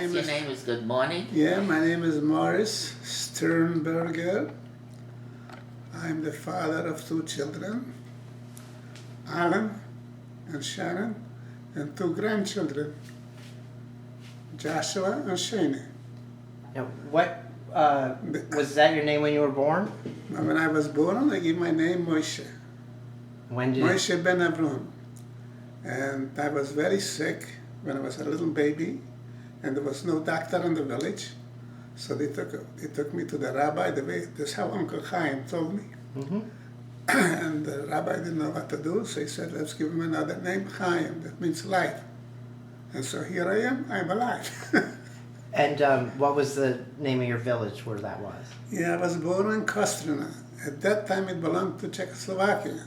name your name is good morning. Yeah, my name is Morris Sternberger. I'm the father of 2 children, Alan and Sharon, and 2 grandchildren, Joshua and Shane. Now, what was that your name when you were born? When I was born, I gave my name Moshe. When did Moshe Ben Avram. And I was very sick when I was a little baby, and there was no doctor in the village. So they took me to the rabbi. This is how Uncle Chaim told me. Mm-hmm. And the rabbi didn't know what to do, so he said, let's give him another name, Chaim. That means life. And so here I am, I'm alive. And what was the name of your village where that was? Yeah, I was born in Kostrina. At that time it belonged to Czechoslovakia.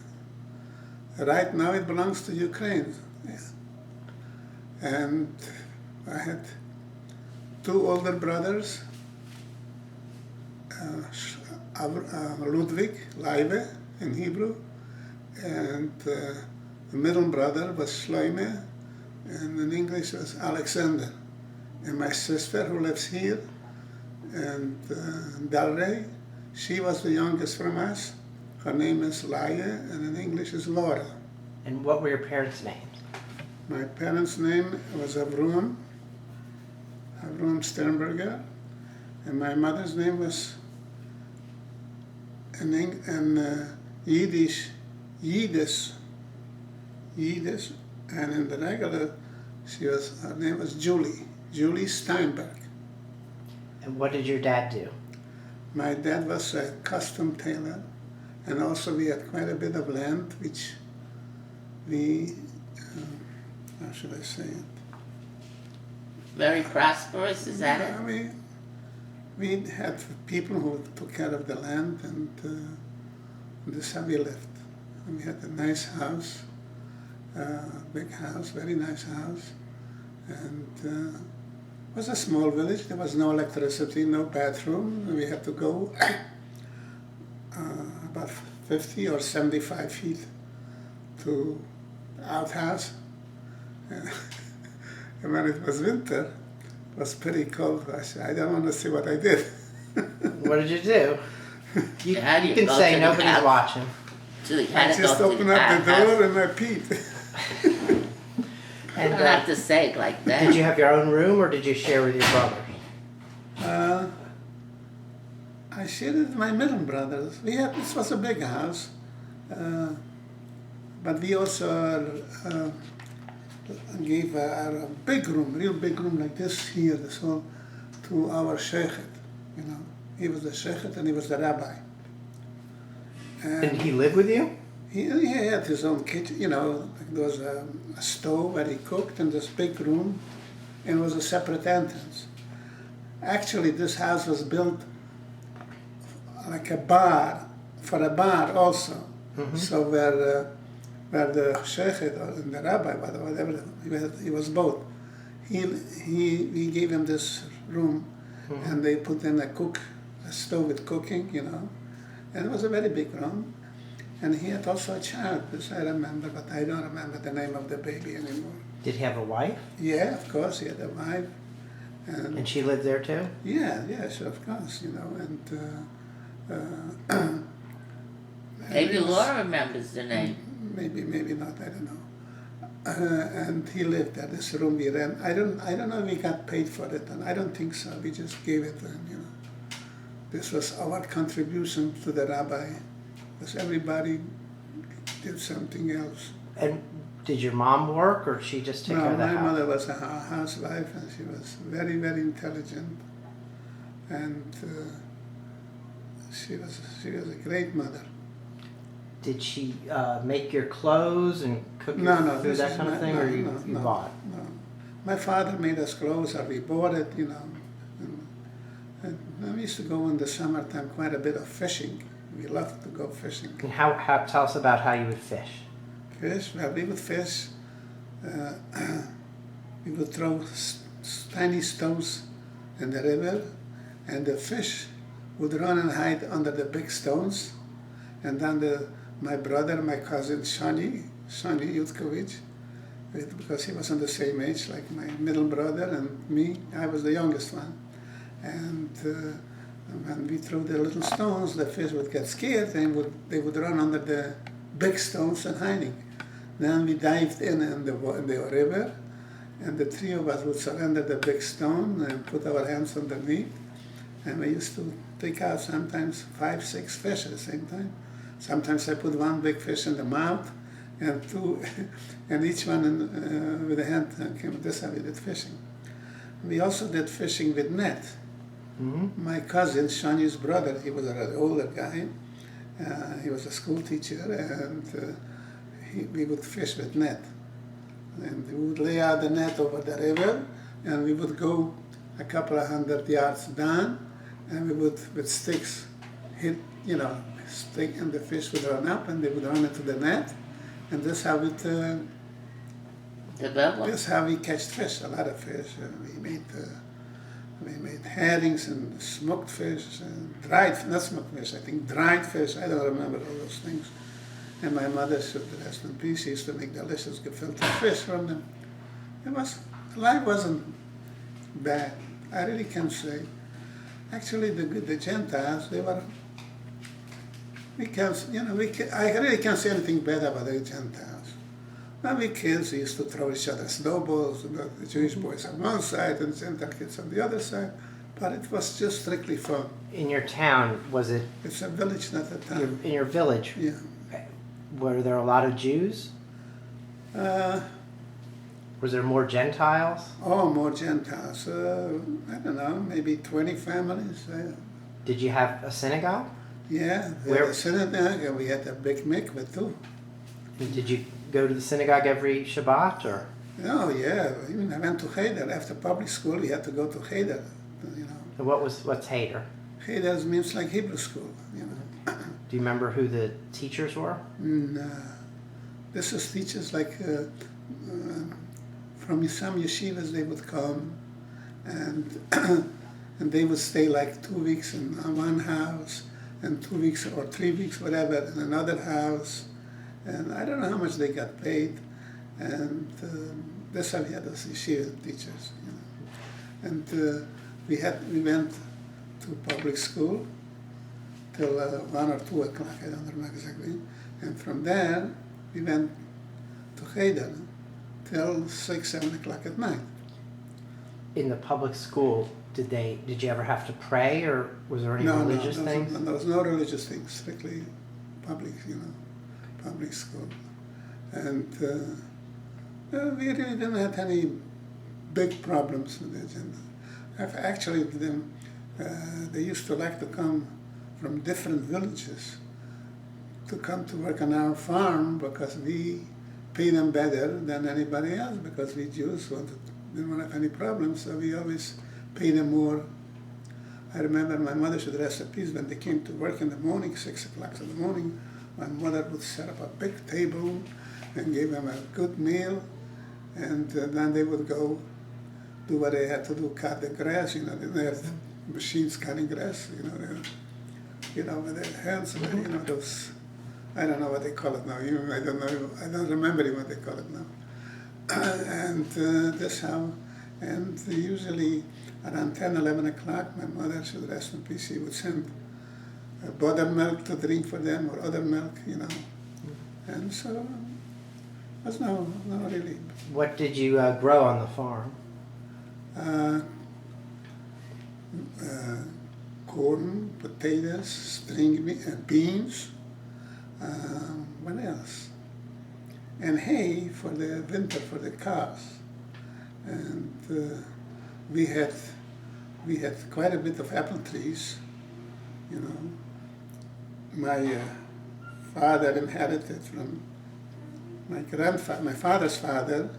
Right now it belongs to Ukraine. Yeah. And I had 2 older brothers, Ludwig, Leibe in Hebrew, and the middle brother was Shloime, and in English was Alexander. And my sister, who lives here, and Delray, she was the youngest from us. Her name is Laia, and in English is Laura. And what were your parents' names? My parents' name was Avram Sternberger, and my mother's name was in Yiddish, and in the regular, her name was Julie Steinberg. And what did your dad do? My dad was a custom tailor, and also we had quite a bit of land, which we, how should I say it? Very prosperous, is that it? I mean, we had people who took care of the land, and this is how we lived. And we had a nice house, big house, very nice house, and it was a small village. There was no electricity, no bathroom. We had to go about 50 or 75 feet to the outhouse. And when it was winter, it was pretty cold. I said, I don't want to see what I did. What did you do? You You can go say to the nobody's house. watching. So you I had to go just to opened up the outhouse. door and I peed. You And don't have to say it like that. did you have your own room, or did you share with your brothers? I shared it with my middle brothers. This was a big house, but we also gave a big room, real big room like this here, this whole, to our sheikhet. You know, he was the sheikhet and he was the rabbi. Did he live with you? He had his own kitchen, you know, there was a stove where he cooked in this big room, and it was a separate entrance. Actually, this house was built like a bar, for a bar also. Mm-hmm. So where the sheikh or the rabbi, whatever, he was both. We gave him this room, Mm-hmm. and they put in a stove with cooking, you know, and it was a very big room. And he had also a child, this I remember, but I don't remember the name of the baby anymore. Did he have a wife? Yeah, of course, he had a wife. And she lived there too? Yeah, sure, of course, you know, and Maybe Laura remembers the name. maybe not, I don't know. And he lived there, this room we ran. I don't know if we got paid for it, and I don't think so. We just gave it, and you know, this was our contribution to the rabbi, because everybody did something else. And did your mom work, or she just took care of the My house? mother was a housewife, and she was very, very intelligent, and she was a great mother. Did she make your clothes and cook your food, that kind of thing, or you bought? No. My father made us clothes, or we bought it, you know. And we used to go in the summertime quite a bit of fishing. We loved to go fishing. And how tell us about how you would fish. Fish, well, we would fish. We would throw tiny stones in the river, and the fish would run and hide under the big stones. And then my brother, my cousin Shani Yutkovich, because he was on the same age like my middle brother and me. I was the youngest one. And when we threw the little stones, the fish would get scared and they would run under the big stones and hiding. Then we dived in the river, and the three of us would surrender the big stone and put our hands underneath. And we used to take out sometimes 5, 6 fish at the same time. Sometimes I put one big fish in the mouth and two, and each one with a hand came. This how we did fishing. We also did fishing with net. Mm-hmm. My cousin, Shani's brother, he was an older guy. He was a school teacher, and we would fish with net. And we would lay out the net over the river, and we would go a couple of 100 yards down, and we would, with sticks, hit, stick, and the fish would run up, and they would run into the net, and this how it. This how we catch fish, a lot of fish. We made herrings and smoked fish, and not smoked fish, I think dried fish. I don't remember all those things. And my mother, should rest in peace, used to make delicious gefilte fish from them. Life wasn't bad. I really can't say. Actually, the Gentiles, they were. I really can't say anything bad about the Gentiles. When we kids, we used to throw each other snowballs, the Jewish boys on one side and the Gentile kids on the other side, but it was just strictly fun. In your town, was it? It's a village, not a town. In your village? Yeah. Were there a lot of Jews? Was there more Gentiles? Oh, more Gentiles. I don't know, maybe 20 families. Did you have a synagogue? Yeah, we had a synagogue, and we had a big mikveh too. Did you go to the synagogue every Shabbat, or? Oh yeah, even I went to Cheder. After public school, we had to go to Cheder. And what's Cheder? Cheder means like Hebrew school. Do you remember who the teachers were? No. This is teachers like from some yeshivas. They would come, and and they would stay like 2 weeks in one house, and 2 weeks or 3 weeks, whatever, in another house. And I don't know how much they got paid, and that's how we had those yeshiva teachers. And we went to public school till 1 or 2 o'clock, I don't remember exactly. And from there, we went to Cheder till 6, 7 o'clock at night. In the public school, did you ever have to pray, or was there any religious things? No, there was no religious things, strictly public, public school. And we really didn't have any big problems with it. Actually, they used to like to come from different villages to come to work on our farm because we pay them better than anybody else, because we Jews didn't want to have any problems, so we always pay them more. I remember my mother, should rest in peace, when they came to work in the morning, 6 o'clock in the morning, my mother would set up a big table and give them a good meal, and then they would go do what they had to do, cut the grass. They had machines cutting grass, with their hands, those, I don't know what they call it now. I don't remember even what they call it now. And that's how, and usually around 10, 11 o'clock, my mother, should rest in peace, she would send buttermilk to drink for them, or other milk, And so, it was no really. What did you grow on the farm? Corn, potatoes, string beans, what else? And hay for the winter for the cows. And we had quite a bit of apple trees, My father inherited from my grandfather. My father's father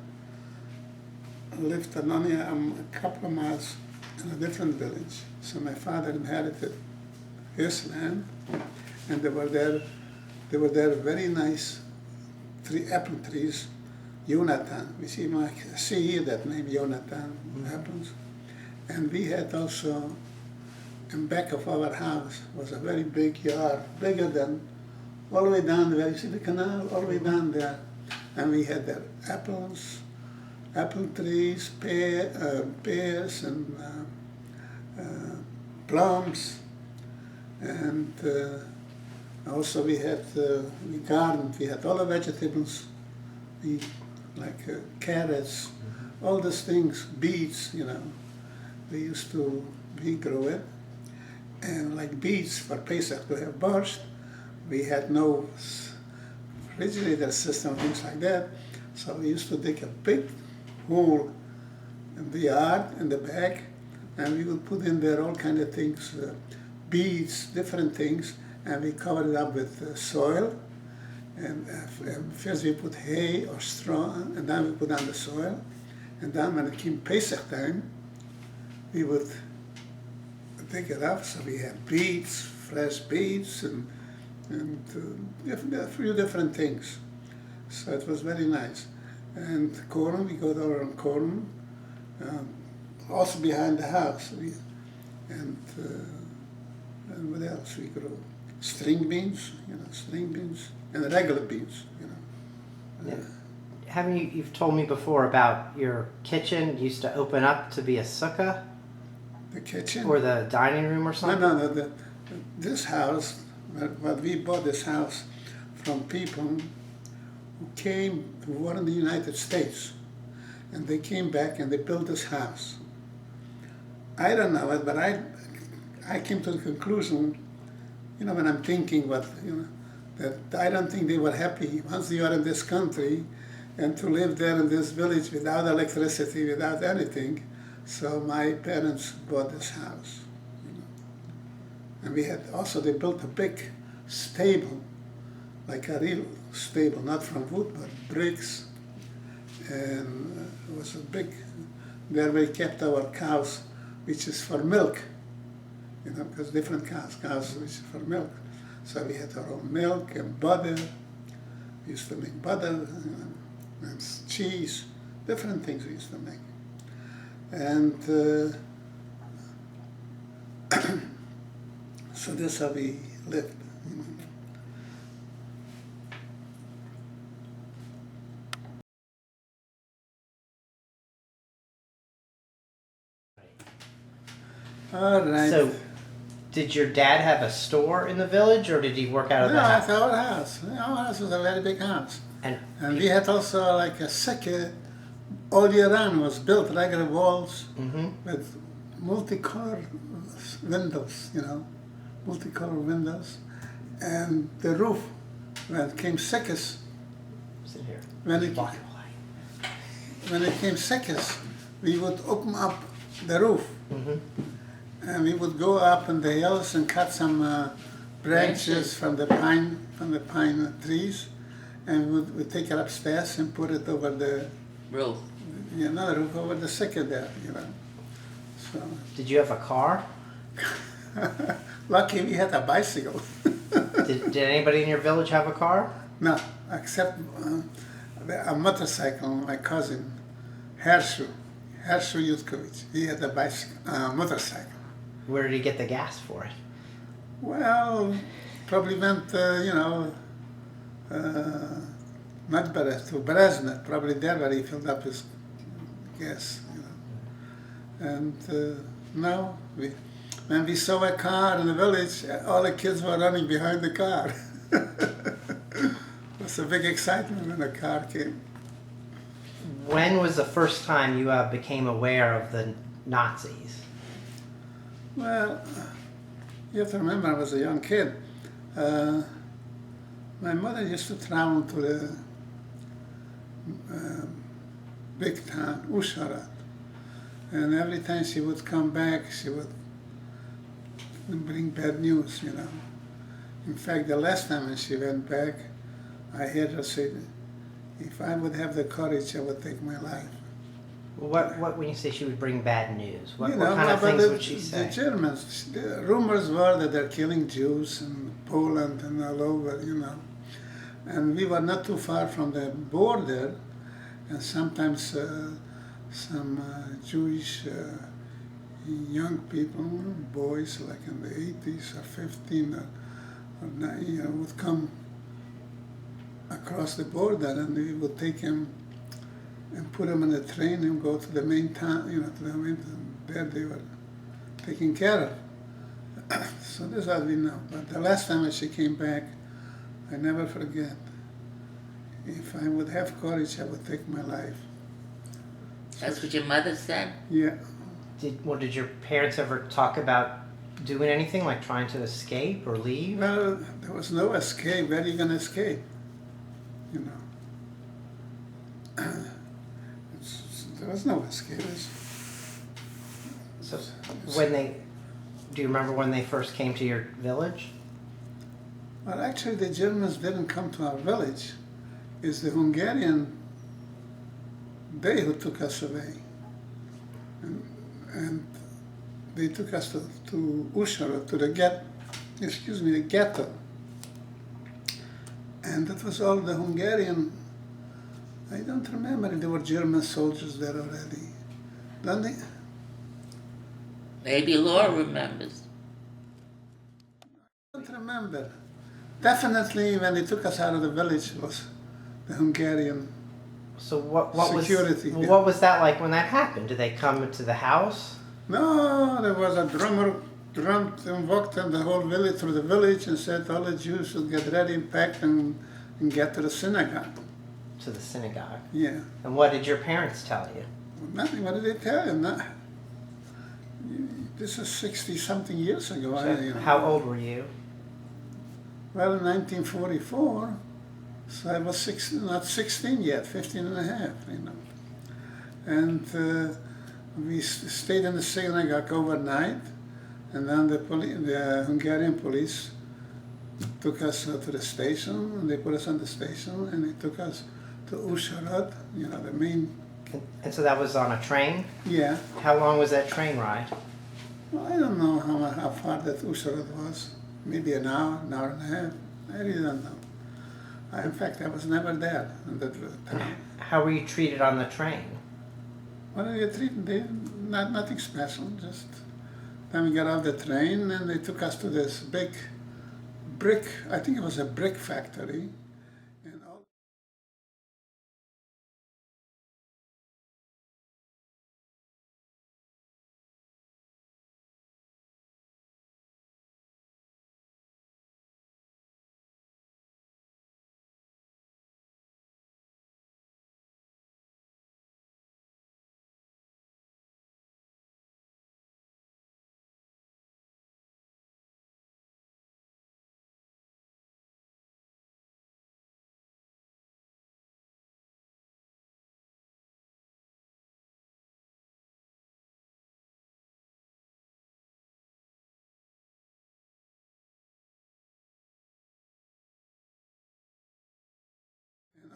lived only a couple of miles in a different village. So my father inherited his land, and there were there very nice apple trees, Jonathan. We see here that name, Jonathan, apples. And we had also, in back of our house was a very big yard, bigger than all the way down there. You see the canal all the way down there. and we had the apples, apple trees, pears, and plums, and also we had we gardened. We had all the vegetables, like carrots, all these things, beets. We used to grow it, and like beets for Pesach to have borscht. We had no refrigerator system, things like that. So we used to dig a big hole in the yard, in the back, and we would put in there all kind of things, beets, different things, and we covered it up with soil. And first we put hay or straw, and then we put on the soil. And then when it came Pesach time, we would dig it up. So we had beets, fresh beets, and a few different things. So it was very nice. And corn, we got our own corn, also behind the house. And what else we grew? String beans, and regular beans, Yeah. You've told me before about your kitchen used to open up to be a sukkah? The kitchen? Or the dining room or something? No. This house, we bought this house from people who were in the United States. And they came back and they built this house. I don't know it, but I came to the conclusion, when I'm thinking that I don't think they were happy once they are in this country and to live there in this village without electricity, without anything. So my parents bought this house. And they built a big stable, like a real stable, not from wood, but bricks. And it was a big, there we kept our cows, which is for milk, because different cows which is for milk. So we had our own milk and butter. We used to make butter and cheese, different things we used to make. And so that's how we lived. All right. So, did your dad have a store in the village, or did he work out of the house? No, our house. Our house was a very big house. And we had also like a sukkah all year round. Was built regular walls with multicolored windows, multicolored windows. And the roof, when it came sickest, when it came sickest, we would open up the roof. And we would go up in the hills and cut some branches from the pine trees, and we'd take it upstairs and put it over the roof. Not the roof, over the sukkah there, So. Did you have a car? Lucky we had a bicycle. Did anybody in your village have a car? No, except a motorcycle. My cousin, Hershel Yudkovich, he had a motorcycle. Where did he get the gas for it? Well, probably went, not to Brezhnev, probably there where he filled up his gas, And now, when we saw a car in the village, all the kids were running behind the car. It was a big excitement when the car came. When was the first time you became aware of the Nazis? Well, you have to remember I was a young kid. My mother used to travel to the big town, Usharat. And every time she would come back, she would bring bad news, In fact, the last time when she went back, I heard her say, if I would have the courage, I would take my life. Well, what when you say she would bring bad news? What kind of things would she say? The Germans, the rumors were that they're killing Jews in Poland and all over, And we were not too far from the border, and sometimes some Jewish young people, boys like in the 80s or 15 or 9, would come across the border, and we would take him and put him on a train and go to the main town, to the main town. There they were taken care of. So this is how we know. But the last time when she came back, I never forget. If I would have courage, I would take my life. That's what your mother said? Yeah. Did your parents ever talk about doing anything, like trying to escape or leave? Well, there was no escape. Where are you going to escape? There was no escape. So do you remember when they first came to your village? Well, actually, the Germans didn't come to our village. It's the Hungarian, they who took us away. And they took us to Ushara, to the ghetto. And that was all the Hungarian. I don't remember if there were German soldiers there already. Don't they? Maybe Laura remembers. I don't remember. Definitely when they took us out of the village was the Hungarian security. What was that like when that happened? Did they come into the house? No, there was a drummer drummed and walked in the whole village through the village and said all the Jews should get ready and pack and get to the synagogue. To the synagogue? Yeah. And what did your parents tell you? Well, nothing. What did they tell you? This is 60-something years ago. So how old were you? Well, in 1944, so I was not 16 yet, 15 and a half, And we stayed in the synagogue overnight, and then the Hungarian police took us to the station, and they put us on the station, and they took us to Usharat, the main... And so that was on a train? Yeah. How long was that train ride? Well, I don't know how far that Usharat was. Maybe an hour and a half. I really don't know. In fact, I was never there at that time. How were you treated on the train? Well, they treated nothing special. Just then we got off the train and they took us to this big brick. I think it was a brick factory.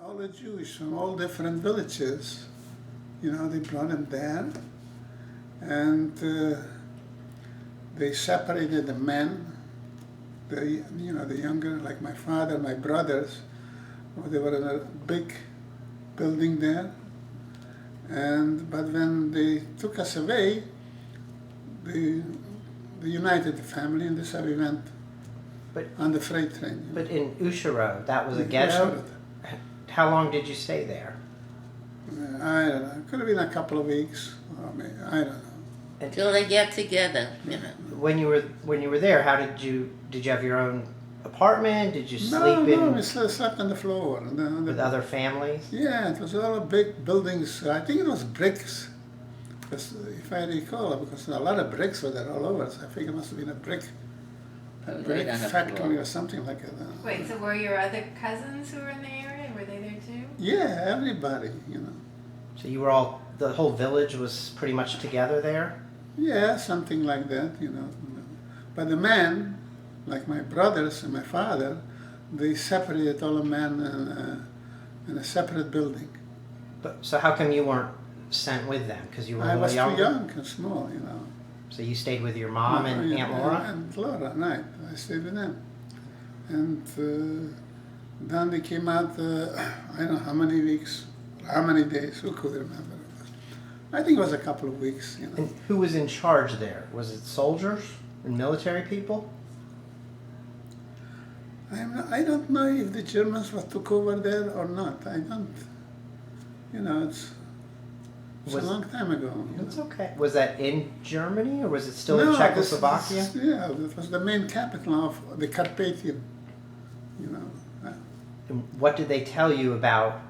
All the Jews from all different villages, they brought them there, and they separated the men, the younger, like my father, my brothers. They were in a big building there, but when they took us away, they united the family, and this is how we went on the freight train. But in Ushara, that was a ghetto? How long did you stay there? I don't know. It could have been a couple of weeks. Or maybe, I don't know. Until they get together, When you were there, how did you have your own apartment? Did you sleep No, we slept on the floor. With other families? Yeah, it was all big buildings. I think it was bricks. Because if I recall, because a lot of bricks were there all over, so I think it must have been a brick factory or something like that. Wait, so were your other cousins who were in the area? Were they there too? Yeah, everybody, So you were the whole village was pretty much together there? Yeah, something like that, But the men, like my brothers and my father, they separated all the men in a separate building. So how come you weren't sent with them? Because you were a little younger? I was too young and small, So you stayed with your mom and Aunt Laura? And Laura, right. I stayed with them. And then they came out, I don't know how many weeks, how many days, who could remember? I think it was a couple of weeks. And who was in charge there? Was it soldiers and military people? I don't know if the Germans were took over there or not. I don't. You know, it's a long time ago. It's okay. Was that in Germany or was it still No, in Czechoslovakia? Yeah, it was the main capital of the Carpathian. You know. And what did they tell you about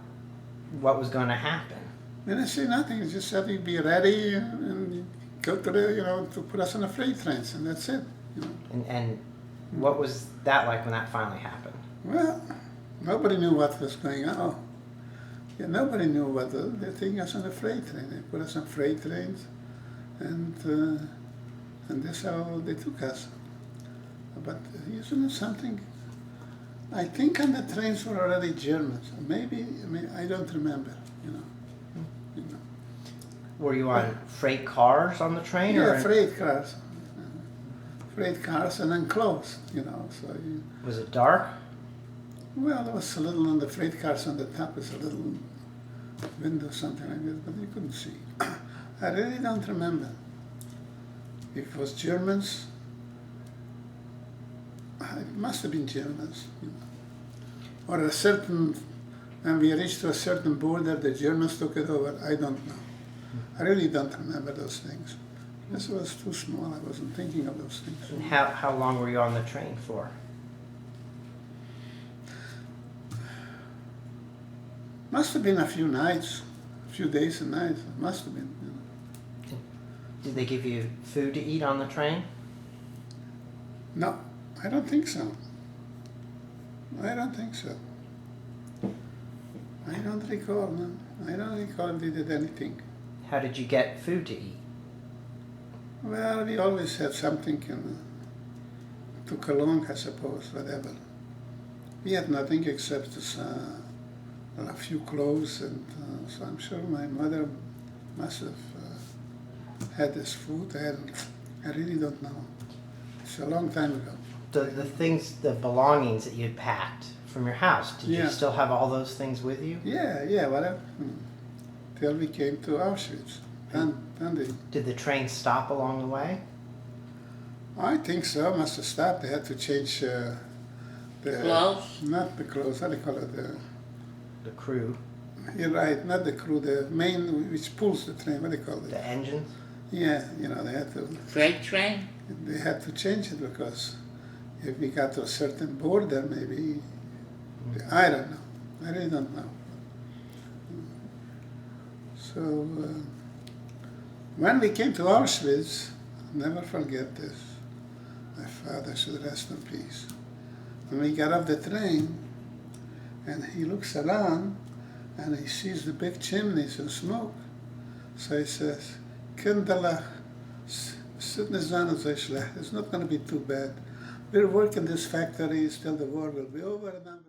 what was going to happen? They didn't say nothing. They just said you'd be ready and go to the, to put us on the freight trains, and that's it. You know. And what was that like when that finally happened? Well, nobody knew what was going on. Yeah, nobody knew what they're taking us on the freight train. They put us on freight trains, and that's how they took us. But isn't it something? I think on the trains were already Germans. Maybe, I don't remember. You know. Were you on freight cars on the train? Yeah, or freight cars. Freight cars and enclosed, So was it dark? Well, there was a little on the freight cars on the top. Was a little window, something like this, but you couldn't see. I really don't remember. If it was Germans, it must have been Germans. Or a certain, when we reached to a certain border, the Germans took it over. I don't know. I really don't remember those things. This was too small. I wasn't thinking of those things. And how long were you on the train for? Must have been a few nights, a few days and nights. It must have been. Did they give you food to eat on the train? No, I don't think so. I don't think so. I don't recall, no. I don't recall if they did anything. How did you get food to eat? Well, we always had something took along, I suppose, whatever. We had nothing except a few clothes, and so I'm sure my mother must have had this food. I really don't know. It's a long time ago. The things, the belongings that you had packed from your house, did you still have all those things with you? Yeah, whatever. Till we came to Auschwitz. Did the train stop along the way? I think so. Must have stopped. They had to change the clothes? Not the clothes. How do you call it? The crew? You're right. Not the crew. The main which pulls the train. What do you call it? The engines? Yeah. They had to. Freight train? They had to change it because if we got to a certain border, maybe I don't know. I really don't know. So when we came to Auschwitz, I'll never forget this. My father should rest in peace. When we got off the train, and he looks around, and he sees the big chimneys and smoke. So he says, "Kinderlach, it's not going to be too bad. We'll work in these factories till the war will be over." And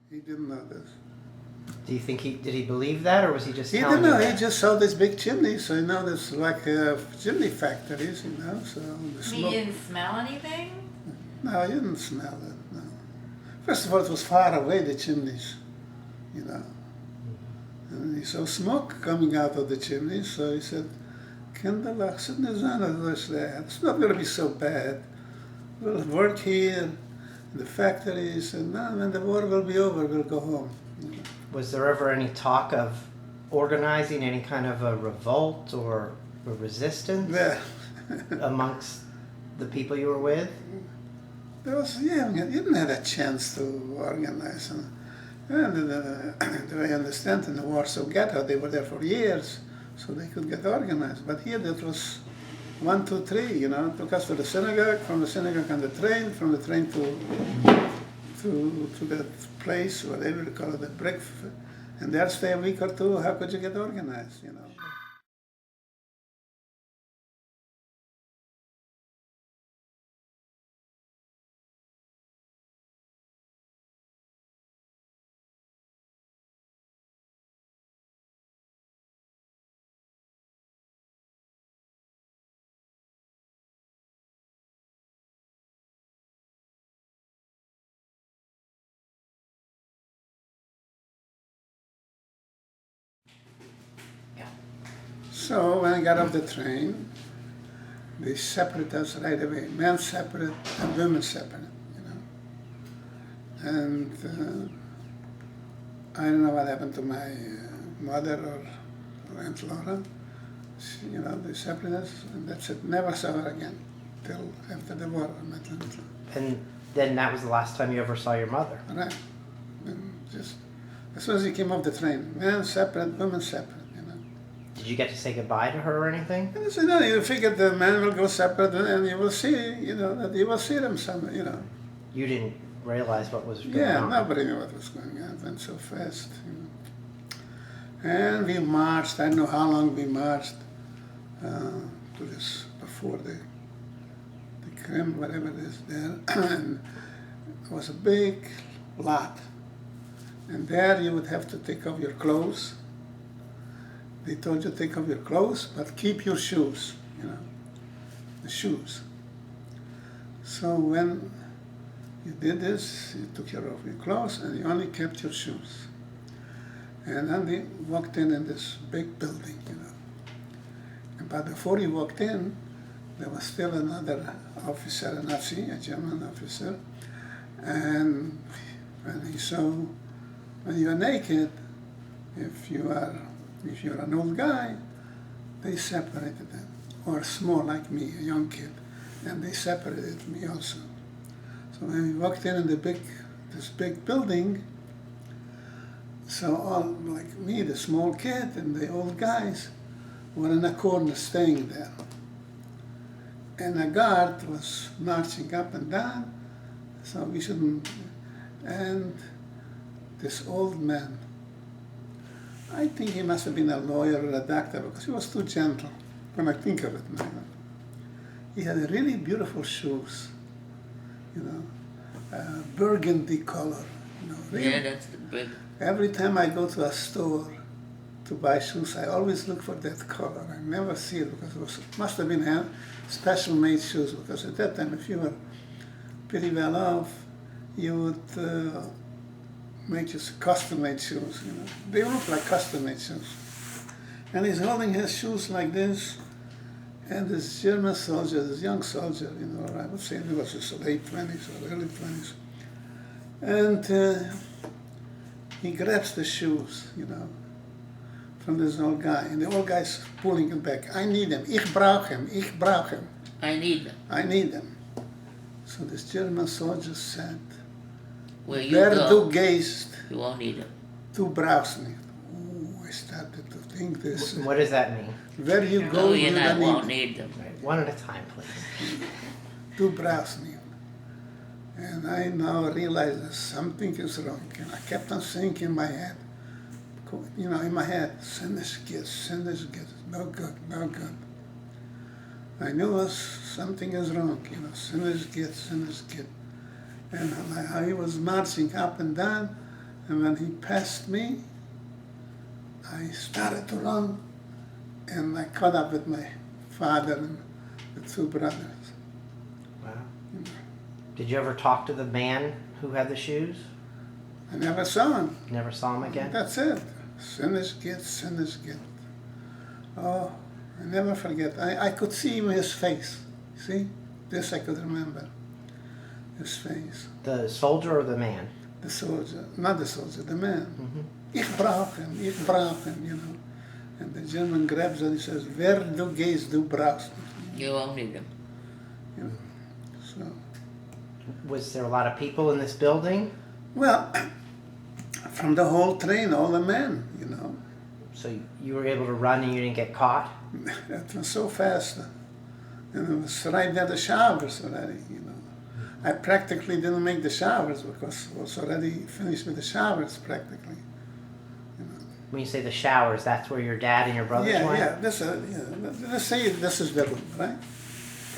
he didn't know this. Do you think did he believe that, or was he just He telling didn't know. you He that? just saw this big chimney, so there's like chimney factories, So the You didn't smell anything? No, you didn't smell it. No. First of all, it was far away, the chimneys, And he saw smoke coming out of the chimneys, so he said, "Kinderlach, it's not going to be so bad. We'll work here in the factories, and when the war will be over, we'll go home." Was there ever any talk of organizing any kind of a revolt or a resistance amongst the people you were with? There was, you didn't have a chance to organize. And the way I understand, in the Warsaw Ghetto, they were there for years, so they could get organized. But here, that was 1, 2, 3. Took us to the synagogue, from the synagogue on the train, from the train to that place, whatever you call it, the breakfast, and there stay a week or two. How could you get organized, So when I got off the train, they separated us right away. Men separate and women separate, you know. And I don't know what happened to my mother or Aunt Laura. She, you know, they separated us, and that's it. Never saw her again till after the war. I met Aunt Laura. And then that was the last time you ever saw your mother. Right. And just as soon as he came off the train, men separate, women separate, you know. Did you get to say goodbye to her or anything? And I said, no, you figure the men will go separate and you will see, you know, that you will see them somewhere, you know. You didn't realize what was going Yeah, on. nobody knew what was going on. It went so fast, you know. And we marched, I don't know how long we marched to this, before the Krim, whatever it is there. And it was a big lot. And there you would have to take off your clothes. They told you to take off your clothes, but keep your shoes, you know, the shoes. So when you did this, you took off your clothes and you only kept your shoes. And then they walked in this big building, you know. But before he walked in, there was still another officer, a Nazi, a German officer, and when he saw, when you are naked, if you're an old guy, they separated them, or small like me, a young kid, and they separated me also. So when we walked in this big building, so all like me, the small kid, and the old guys were in a corner staying there. And a guard was marching up and down, so we shouldn't, and this old man, I think he must have been a lawyer or a doctor because he was too gentle, when I think of it now. He had really beautiful shoes, you know, burgundy color, you know. Really. Yeah, that's the big. Every time I go to a store to buy shoes, I always look for that color. I never see it because it must have been special made shoes, because at that time, if you were pretty well off, you would make just custom made shoes, you know. They look like custom made shoes. And he's holding his shoes like this, and this German soldier, this young soldier, you know, I would say he was his late 20s or early 20s, and he grabs the shoes, you know, from this old guy, and the old guy's pulling him back. I need him. Ich brauch him. Ich brauch him. I need them. I need him. So this German soldier said, Where you "Wer go, du gehst, you won't need them. du brauchst nicht." Ooh, I started to think this. What does that mean? Where you go, Louis you and I don't won't need. need them. Right, one at a time, please. Du brauchst nicht. And I now realize that something is wrong. And I kept on saying in my head, you know, in my head, sinners kids, no good, no good. I knew something is wrong, you know, sinners kid. And I was marching up and down, and when he passed me, I started to run, and I caught up with my father and the two brothers. Wow. Did you ever talk to the man who had the shoes? I never saw him. Never saw him again? That's it. Sinners get. Oh, I never forget. I could see his face. See? This I could remember. His face. The soldier or the man? The soldier. Not the soldier, the man. Mm-hmm. Ich brauch him, you know. And the German grabs and he says, "Wer du gehst, du brauchst." You won't need them. You know. So, Was there a lot of people in this building? well, from the whole train, all the men, you know. So you were able to run and you didn't get caught? It was so fast. And it was right near the showers already, you know. I practically didn't make the showers because I was already finished with the showers practically. You know. When you say the showers, that's where your dad and your brothers went? Yeah. Let's say this is the room, right?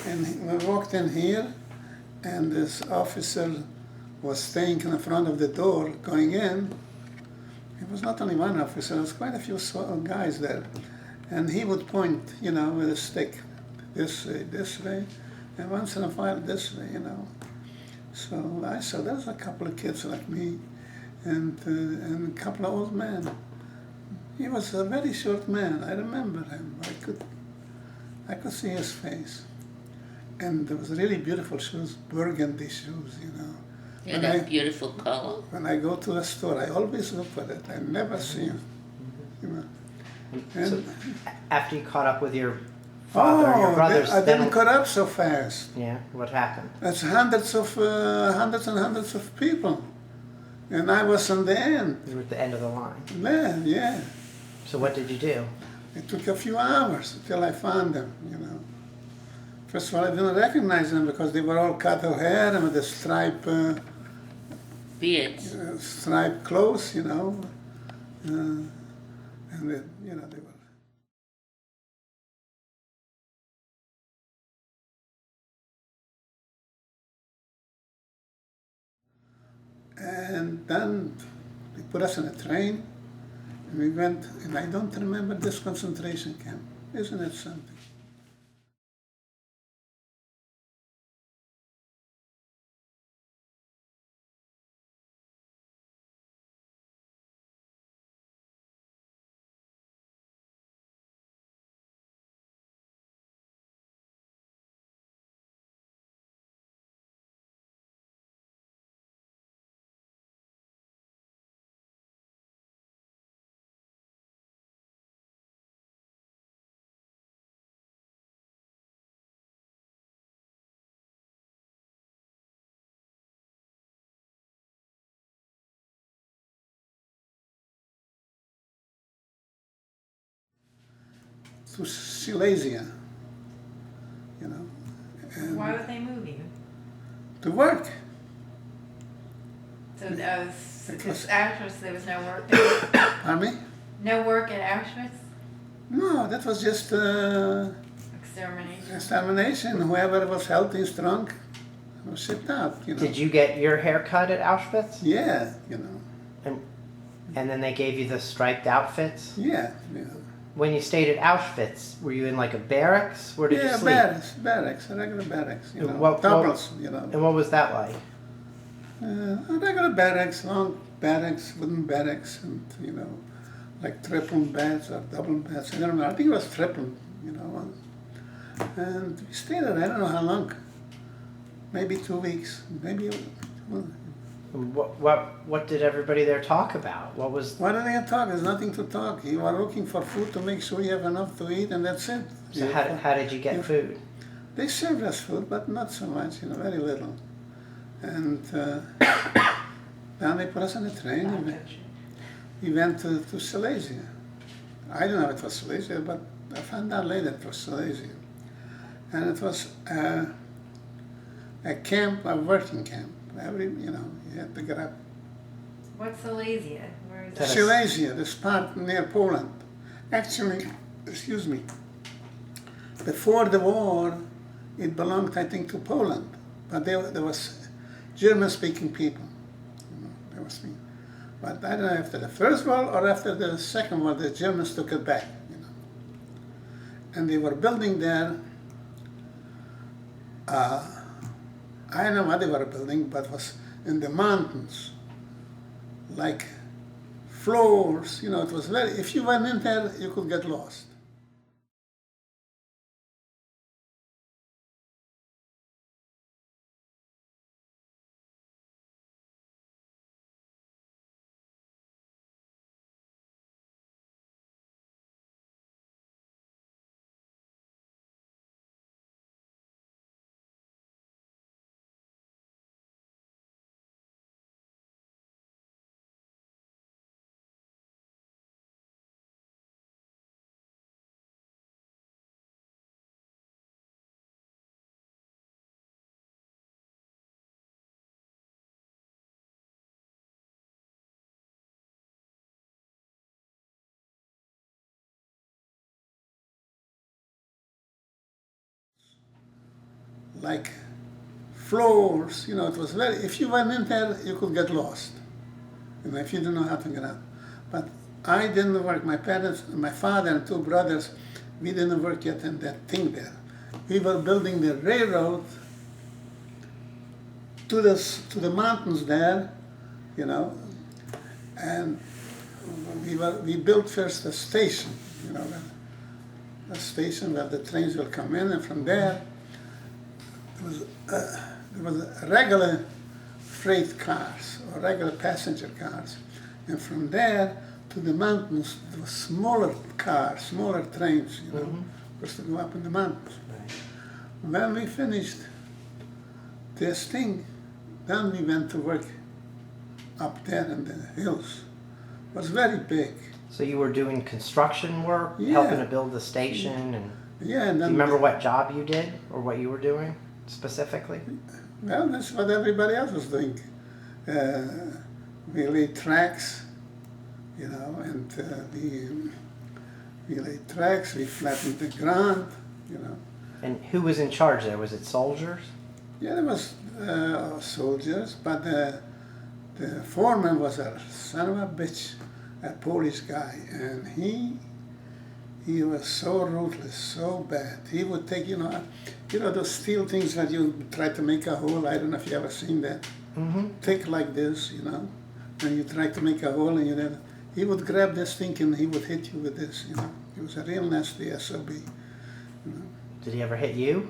And we walked in here, and this officer was staying in the front of the door going in. It was not only one officer, there was quite a few guys there. And he would point, you know, with a stick, this way, and once in a while this way, you know. So I saw there's a couple of kids like me, and a couple of old men. He was a very short man. I remember him. I could see his face. And there was really beautiful shoes, burgundy shoes, you know. And a beautiful color. When I go to a store, I always look for it. I never see him, you know. And So after you caught up with your father, your brothers, I then didn't cut up so fast. yeah, what happened? That's hundreds and hundreds of people. And I was on the end. You were at the end of the line. Yeah. So what did you do? It took a few hours until I found them, you know. First of all, I didn't recognize them because they were all cut hair and with the Beards. striped clothes, you know. And they, you know, they were. And then they put us on a train, and we went, and I don't remember this concentration camp. Isn't it something? To Silesia, you know, and Why would they move you? to work. So that was Because- Auschwitz. There was no work there. Pardon me? No work at Auschwitz. No, that was just Extermination. extermination. Whoever was healthy and strong was shipped out, you know. Did you get your hair cut at Auschwitz? Yeah, you know. And then they gave you the striped outfits? Yeah. When you stayed at Auschwitz, were you in like a barracks? Where did you Yeah, sleep? barracks, regular barracks, you And know. what- Doubles, you know. And what was that like? Regular barracks, long barracks, wooden barracks, and, you know, like triple beds or double beds. I don't know, I think it was triple, you know. And we stayed there, I don't know how long. Maybe 2 weeks, maybe. And what did everybody there talk about? What was Why don't they talk? There's nothing to talk. You are looking for food to make sure you have enough to eat, and that's it. so how did you get food? They served us food, but not so much, you know, very little. And then they put us on a train, and we went to Silesia. I didn't know it was Silesia, but I found out later it was Silesia. And it was a camp, a working camp. You know, you had to get up. What's Silesia? Where is That it? Silesia, this part near Poland. Actually, excuse me, before the war, it belonged, I think, to Poland. But there was German-speaking people. You know, they were speaking. But I don't know, after the First War or after the Second War, the Germans took it back, you know. And they were building there, I don't know what they were building, but it was in the mountains, like floors, you know, it was very, if you went in there, you could get lost. Like floors, you know, it was very, if you went in there, you could get lost, you know, if you didn't know how to get out. But I didn't work, my parents, my father and two brothers, we didn't work yet in that thing there. We were building the railroad to the mountains there, you know, and we built first a station, you know, a station where the trains will come in, and from there there was regular freight cars or regular passenger cars, and from there to the mountains there were smaller cars, smaller trains, you know, just to go up in the mountains. Right. When we finished this thing, then we went to work up there in the hills. It was very big. So you were doing construction work, Yeah. helping to build the station, and Yeah, and do then you remember what job you did or what you were doing specifically? well, that's what everybody else was doing. We laid tracks, you know, and we laid tracks. We flattened the ground, you know. And who was in charge there? Was it soldiers? Yeah, there was soldiers, but the foreman was a son of a bitch, a Polish guy, and he was so ruthless, so bad. He would take, you know, those steel things that you try to make a hole. I don't know if you ever seen that. Mm-hmm. Thick like this, you know, and you try to make a hole, and he would grab this thing and he would hit you with this, you know. He was a real nasty SOB. You know. Did he ever hit you?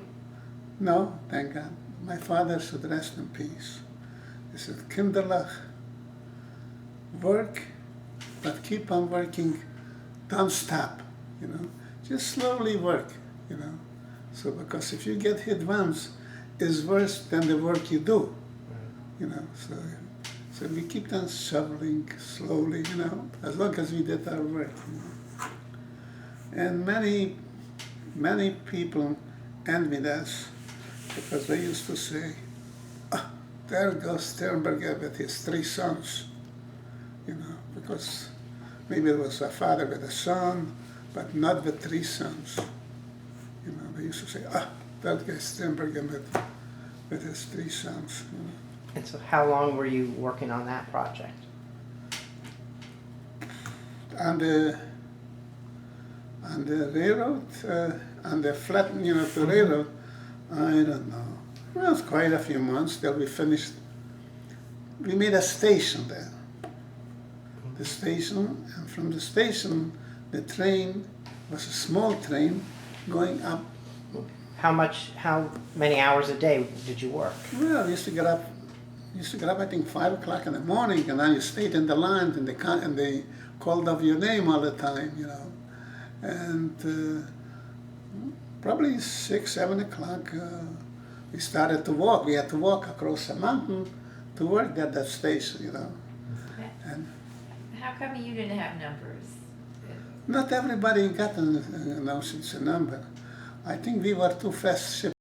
No, thank God. My father should rest in peace. He said, kinderlich, work, but keep on working, don't stop, you know. Just slowly work, you know. So, because if you get hit once, it's worse than the work you do, you know. So we keep on shoveling slowly, you know, as long as we did our work, you know. And many people envied us because they used to say, "Ah, there goes Sternberger with his 3 sons," you know, because maybe it was a father with a son, but not with 3 sons. You know, they used to say, "Ah, that guy Sternberger with his 3 sons." You know. And so how long were you working on that project? On the railroad, on the flat, you know, the railroad, I don't know. Well, it's quite a few months till we finished. We made a station there. The station, and from the station, the train was a small train going up. How many hours a day did you work? Well, we used to get up, I think, 5 o'clock in the morning, and then you stayed in the line, and they called up your name all the time, you know. And probably 6, 7 o'clock, we started to walk. We had to walk across the mountain to work at that station, you know. And How come you didn't have numbers? not everybody got a number. I think we were too fast shipped.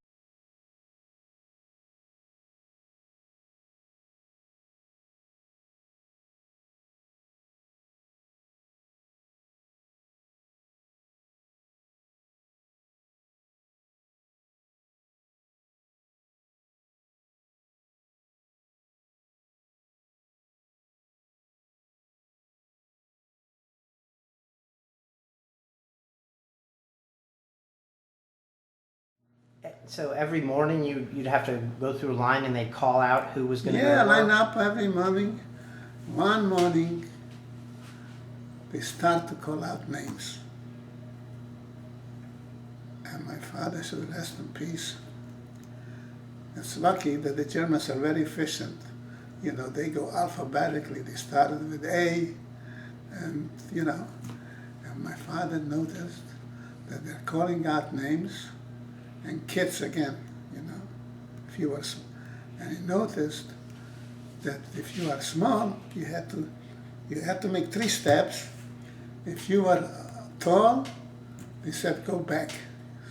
So every morning you'd have to go through a line and they'd call out who was going to Yeah, go to line work? up every morning. One morning, they start to call out names. And my father should rest in peace. It's lucky that the Germans are very efficient. You know, they go alphabetically. They started with A, and you know, and my father noticed that they're calling out names, and kids again, you know, if you were, and he noticed that if you are small, you had to make 3 steps. If you were tall, they said go back,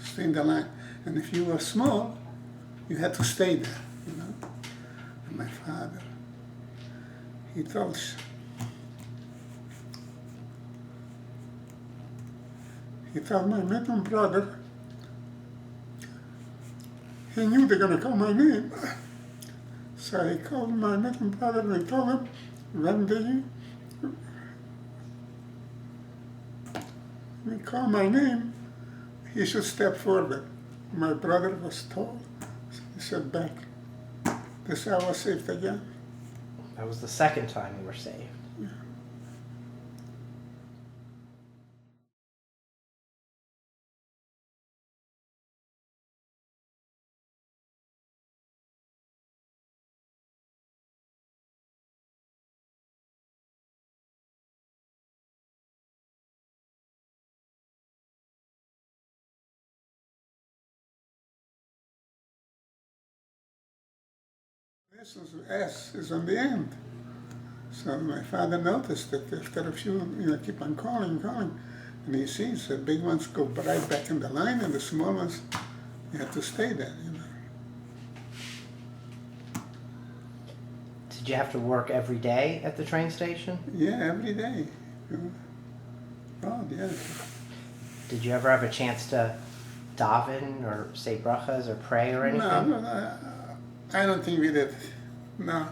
stay in the line, and if you were small, you had to stay there, you know. And my father, he told my middle brother, he knew they're going to call my name. So he called my middle brother and he told him, when they call my name, he should step forward. My brother was tall, so he said back. This I was saved again. That was the second time you were saved. Yeah. S is on the end. So my father noticed that after a few, keep on calling, and he sees the big ones go right back in the line, and the small ones, you have to stay there, Did you have to work every day at the train station? Yeah, every day. Oh, yeah. Did you ever have a chance to daven or say brachas or pray or anything? No, I don't think we did. No.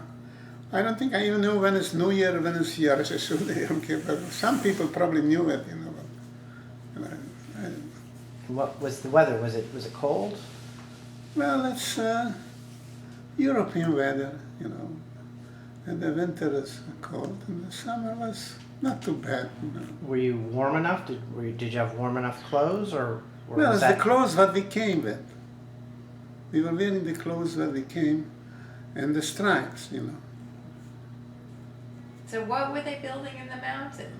I don't think I even know when is New Year, when is Yom Kippur. Some people probably knew it, But, What was the weather? Was it cold? well, it's European weather, And the winter is cold, and the summer was not too bad, Were you warm enough? Did you have warm enough clothes, or Well, was it's that the clothes that we came with. We were wearing the clothes that we came, and the stripes, So what were they building in the mountain?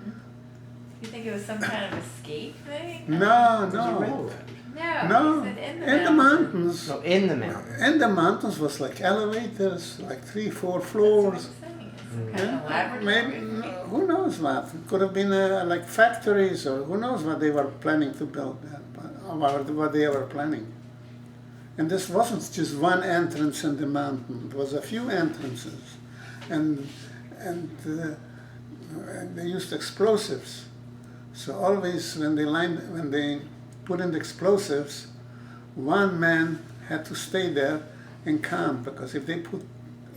You think it was some kind of escape thing? No, Was it no. railroad? No, No, you said in the mountains. No, in the mountains. In the mountains was like elevators, like 3, 4 That's what floors. I'm saying. It's some kind of laboratory. Maybe, who knows what? It could have been like factories, or who knows what they were planning to build there, or what they were planning. And this wasn't just one entrance in the mountain. It was a few entrances, and they used explosives. So always when they put in the explosives, one man had to stay there and count, because if they put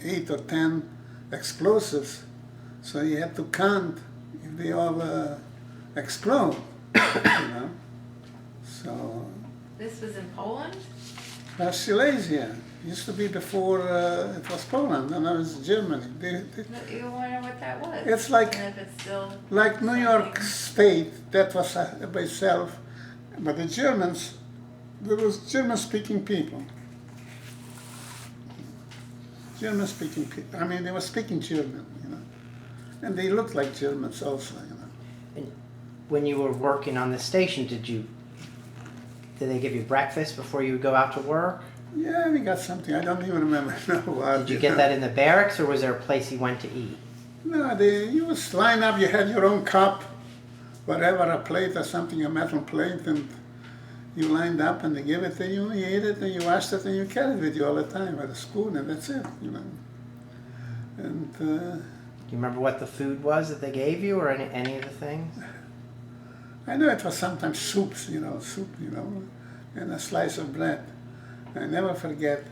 8 or 10 explosives, so you had to count if they all explode, So This was in Poland? Silesia used to be before it was Poland, and now it's Germany. You wonder what that was. It's like- And if it's still Like New York something. State, that was by itself, but the Germans, there was German-speaking people. German-speaking people. I mean, they were speaking German, and they looked like Germans also, And when you were working on the station, did they give you breakfast before you would go out to work? Yeah, we got something. I don't even remember now what. Did you get that in the barracks, or was there a place you went to eat? No, you was line up. You had your own cup, whatever, a plate or something, a metal plate, and you lined up, and they give it to you. You ate it, and you washed it, and you carried it with you all the time with a spoon, and that's it, And Do you remember what the food was that they gave you, or any of the things? I know it was sometimes soups, and a slice of bread. I never forget.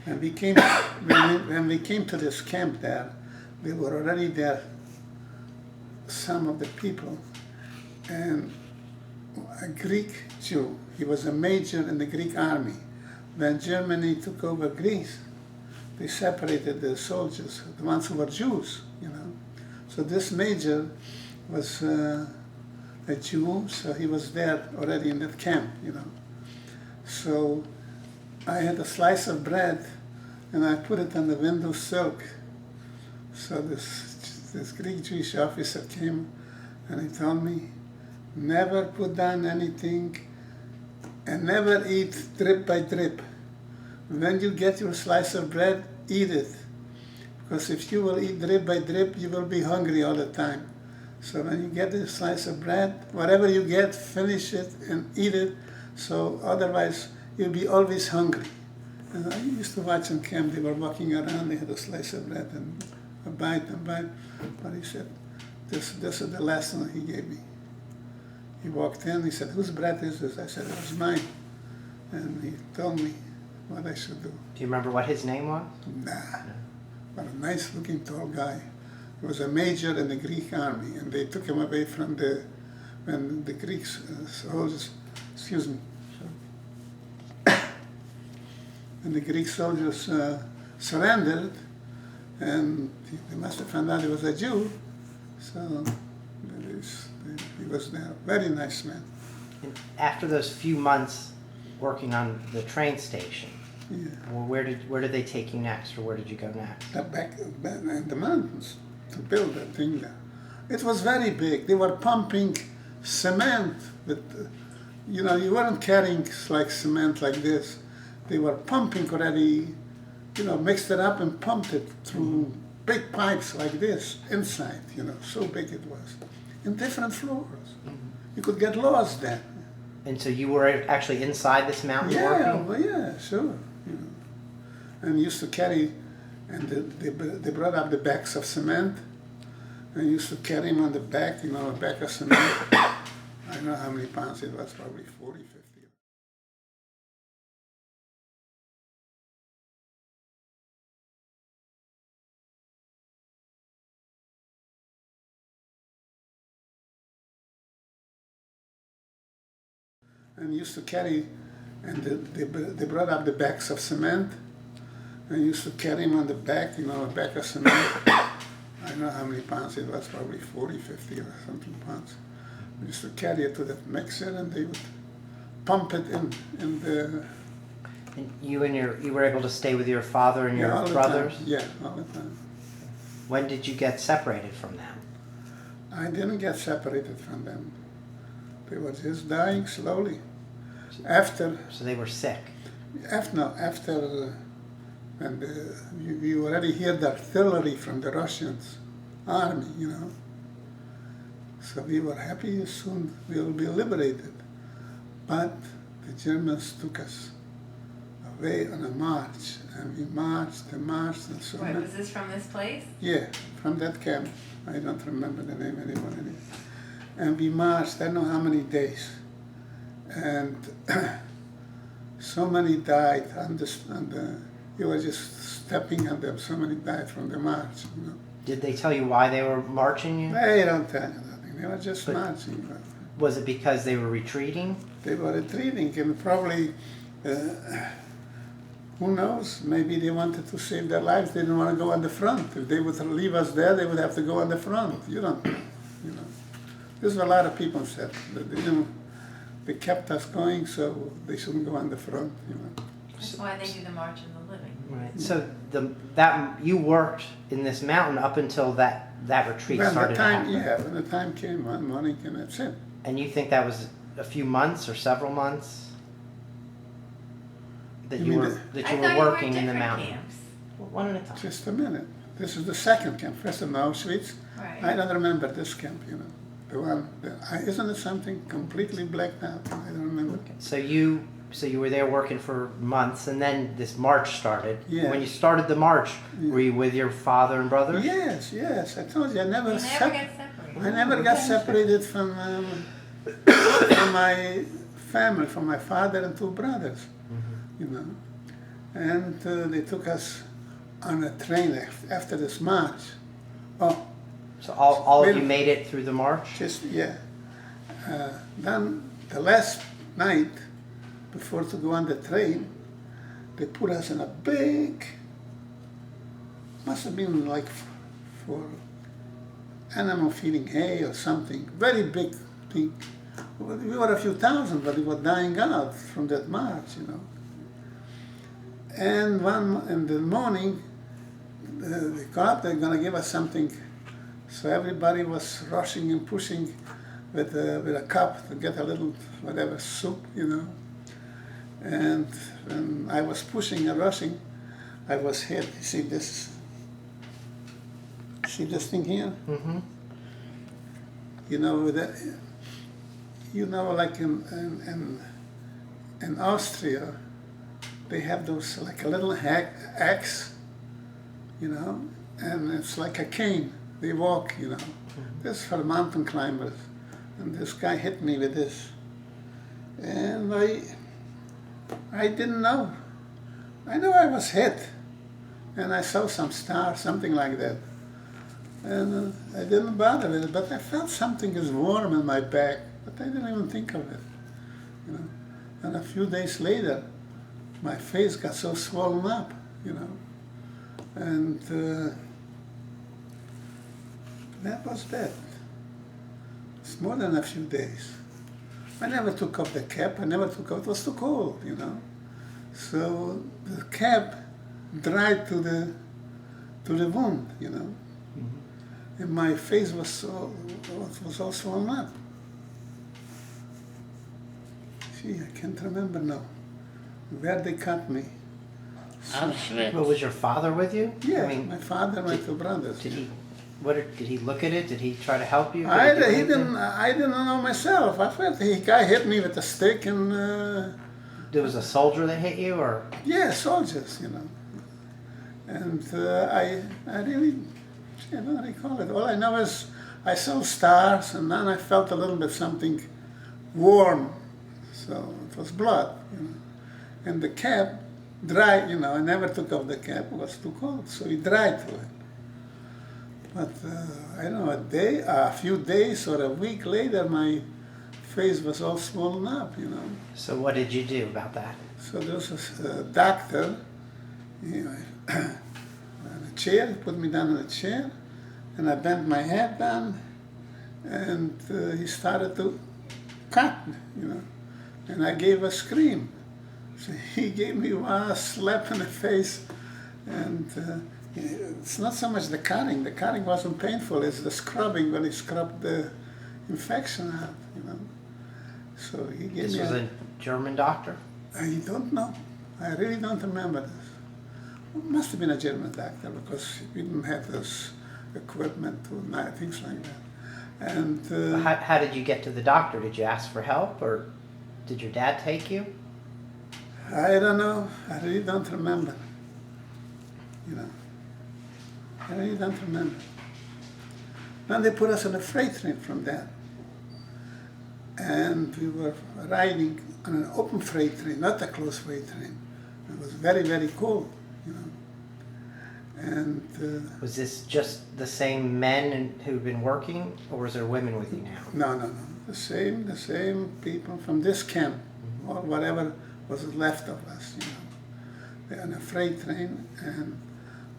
And when we came to this camp there, they were already there, some of the people, and a Greek Jew. He was a major in the Greek army. When Germany took over Greece, they separated the soldiers, the ones who were Jews, So this major was a Jew, so he was there already in that camp, So I had a slice of bread, and I put it on the window silk. So this Greek Jewish officer came, and he told me, never put down anything, and never eat drip by drip. When you get your slice of bread, eat it. Because if you will eat drip by drip, you will be hungry all the time. So when you get a slice of bread, whatever you get, finish it and eat it. So otherwise, you'll be always hungry. And I used to watch in camp, they were walking around, they had a slice of bread and a bite. But he said, this is the lesson he gave me. He walked in, he said, whose bread is this? I said, it was mine. And he told me what I should do. Do you remember what his name was? Nah, but a nice looking tall guy. He was a major in the Greek army, and they took him away when the Greeks soldiers, when the Greek soldiers surrendered, and they must have found out he was a Jew, so he was there. Very nice man. And after those few months working on the train station, Yeah. well, where did they take you next, or where did you go next? Back in the mountains to build that thing there. It was very big. They were pumping cement with, you weren't carrying like cement like this. They were pumping already mixed it up and pumped it through big pipes like this inside, so big it was. In different floors. You could get lost then. And so you were actually inside this mountain working? Well, yeah, sure. And used to carry, and they brought up the bags of cement, and used to carry them on the back, a bag of cement. I don't know how many pounds it was, probably 40, 50. And used to carry, and they brought up the bags of cement, and used to carry them on the back, a bag of cement. I don't know how many pounds it was, probably 40, 50 or something pounds. We used to carry it to the mixer, and they would pump it in the... And you were able to stay with your father and your brothers? Yeah, all the time. When did you get separated from them? I didn't get separated from them. They were just dying slowly. After... So they were sick? After and you already hear the artillery from the Russians army, So we were happy soon we will be liberated. But the Germans took us away on a march, and we marched and so on. Wait, was this from this place? Yeah, from that camp. I don't remember the name anymore. And we marched, I don't know how many days. And so many died you were just stepping on them, so many died from the march. Did they tell you why they were marching you? They don't tell you nothing, they were just marching. Was it because they were retreating? They were retreating, and probably, who knows, maybe they wanted to save their lives, they didn't want to go on the front. If they would leave us there, they would have to go on the front. You don't know, There's a lot of people said that they kept us going, so they shouldn't go on the front, That's why they do the March of the Living. Right. So you worked in this mountain up until that retreat started to happen. Yeah, when the time came, one morning, and that's it. And you think that was a few months or several months that you were working in the mountain? Camps. Well, one at a time. Just a minute. This is the second camp. First in Auschwitz. Right. I don't remember this camp, The one, isn't it something completely blacked out? I don't remember. Okay. So you were there working for months, and then this march started. Yeah. When you started the march, were you with your father and brothers? Yes. I told you, I never You never get separated. I never got separated from my family, from my father and two brothers, And they took us on a train after this march. Oh. So all of you made it through the march? Then the last night, before to go on the train, they put us in a big, must have been like for animal feeding hay or something, very big thing. We were a few thousand, but we were dying out from that march, And in the morning, they got up, they're going to give us something. So everybody was rushing and pushing with a cup to get a little, whatever, soup, And when I was pushing and rushing, I was hit. You see this thing here? Mm-hmm. Like in Austria, they have those, like a little axe, and it's like a cane. They walk, This is for mountain climbers. And this guy hit me with this. And I didn't know. I know I was hit. And I saw some stars, something like that. And I didn't bother with it, but I felt something is warm in my back. But I didn't even think of it. And a few days later, my face got so swollen up, And that was that. It's more than a few days. I never took off the cap. It was too cold, So the cap dried to the wound, Mm-hmm. And my face was all swollen up. See, I can't remember now where they cut me. Auschwitz? Well, was your father with you? Yeah, I mean, my father and my two brothers. did yeah. he? Did he look at it? Did he try to help you? Did I, he do he anything? didn't. I didn't know myself. I felt the guy hit me with a stick, and There was a soldier that hit you, or yeah, soldiers, you know. And I really, I don't recall it. All I know is I saw stars, and then I felt a little bit something warm. So it was blood, you know. And the cap dried, you know. I never took off the cap; it was too cold, so it dried to it. But I don't know, a few days or a week later, my face was all swollen up, you know. so? What did you do about that? So there was a doctor, you know, on a chair, he put me down in a chair, and I bent my head down, and he started to cut me, you know. And I gave a scream. So he gave me a slap in the face, and it's not so much the cutting. The cutting wasn't painful. It's the scrubbing when he scrubbed the infection out, you know. So he gave This me was a German doctor. I don't know. I really don't remember this. It must have been a German doctor because we didn't have this equipment to things like that. And How did you get to the doctor? Did you ask for help, or did your dad take you? I don't know. I really don't remember. You know. I really don't remember. Then they put us on a freight train from there. And we were riding on an open freight train, not a closed freight train. It was very, very cold, you know. And Was this just the same men who'd been working, or was there women with you now? no. The same people from this camp, or whatever was left of us, you know. They're on a freight train, and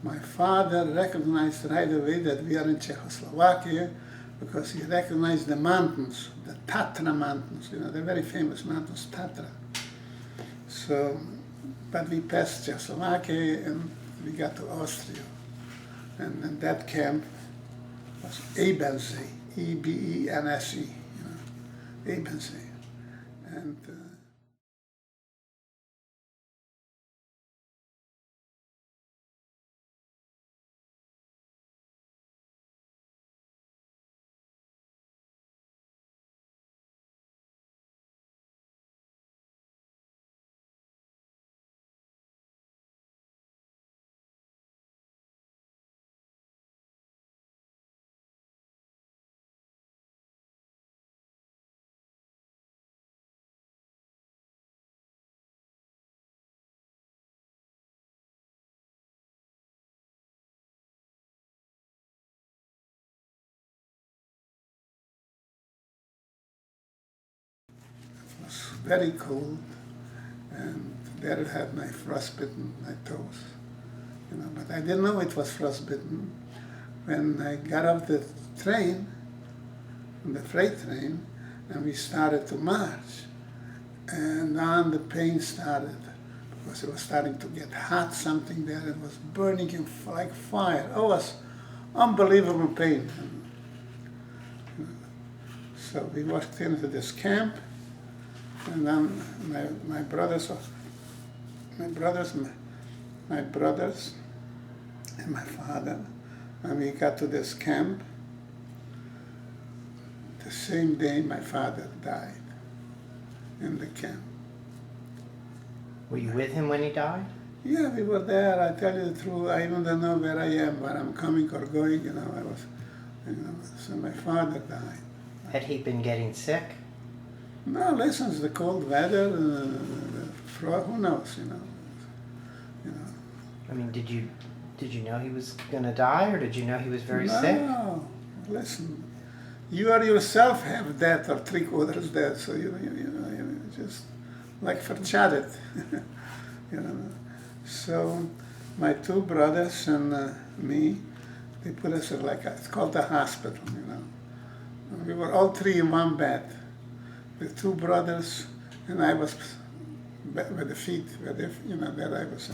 my father recognized right away that we are in Czechoslovakia because he recognized the mountains, the Tatra mountains, you know, they're very famous mountains, Tatra. So, but we passed Czechoslovakia and we got to Austria. And that camp was Ebensee, Ebense, you know, Ebensee. And it was very cold, and there I had my frostbitten, my toes, you know, but I didn't know it was frostbitten. When I got off the train, the freight train, and we started to march, and then the pain started because it was starting to get hot, something there, it was burning like fire. Oh, it was unbelievable pain. So we walked into this camp, and then my brothers and my father, when we got to this camp, the same day my father died in the camp. Were you with him when he died? Yeah, we were there. I tell you the truth, I even don't know where I am, where I'm coming or going, you know, so my father died. Had he been getting sick? No, listen, it's the cold weather, the frost, who knows, you know. I mean, did you know he was gonna die, or did you know he was very sick? No, listen, you are yourself half dead or three-quarters dead, so you just like for charity, you know. So my two brothers and me, they put us in it's called a hospital, you know. We were all three in one bed. The two brothers and I was with the feet, there I was.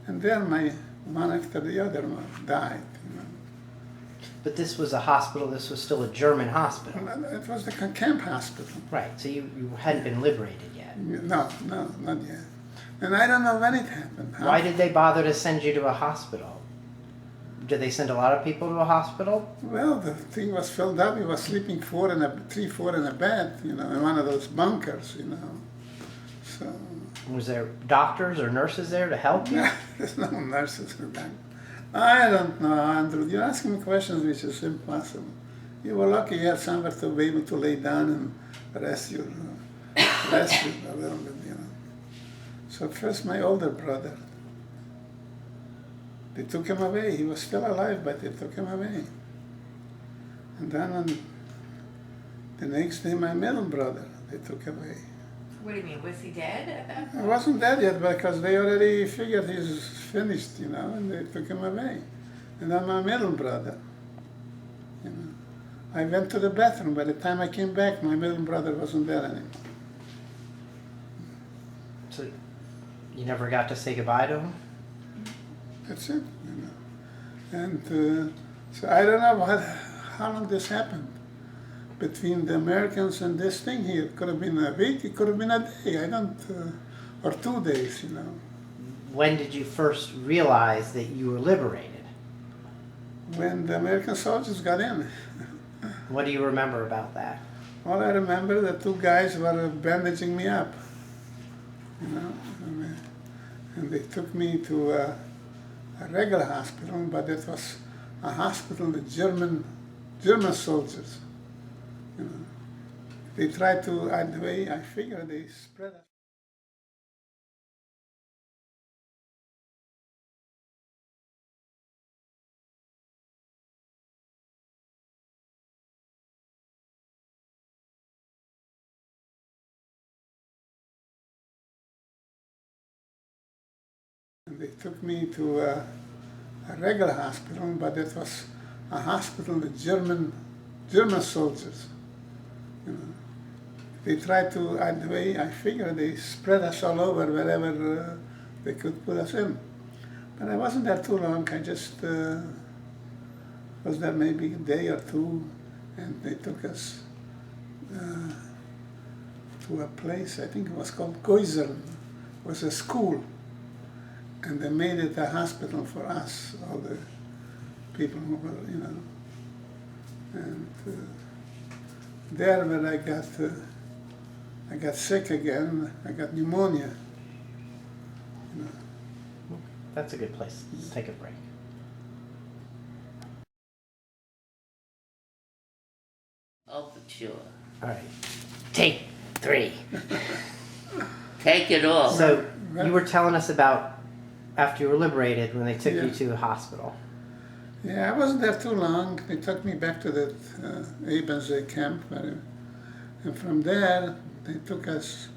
And then my one after the other one died, you know. But this was a hospital. This was still a German hospital. It was the camp hospital. Right. So you hadn't been liberated yet. No, not yet. And I don't know when it happened. Why did they bother to send you to a hospital? Did they send a lot of people to a hospital? Well, the thing was filled up. We was sleeping four in a bed, in one of those bunkers, So. Was there doctors or nurses there to help you? There's no nurses or that. I don't know, Andrew. You're asking me questions which is impossible. You were lucky you had somewhere to be able to lay down and rest you a little bit, So first my older brother, they took him away. He was still alive, but they took him away. And then on the next day, my middle brother, they took away. What do you mean? Was he dead at that He point? wasn't dead yet because they already figured he's finished, and they took him away. And then my middle brother, I went to the bathroom. By the time I came back, my middle brother wasn't there anymore. So you never got to say goodbye to him? That's it, And so I don't know how long this happened between the Americans and this thing here. It could have been a week, it could have been a day, or 2 days, When did you first realize that you were liberated? When the American soldiers got in. What do you remember about that? All I remember, the two guys were bandaging me up, and they took me to a regular hospital, but it was a hospital with German soldiers. They tried to, the way I figure, they spread us. And they took me to a regular hospital, but it was a hospital with German soldiers. They tried to, the way I figure, they spread us all over wherever they could put us in. But I wasn't there too long. I just was there maybe a day or two, and they took us to a place, I think it was called Goizel. It was a school. And they made it a hospital for us, all the people who were, And there, when I got sick again. I got pneumonia. That's a good place to take a break. Oh, for sure. All right. Take 3. Take it all. So you were telling us about after you were liberated when they took Yeah. you to the hospital. Yeah, I wasn't there too long. They took me back to the Ebensee camp, and from there they took us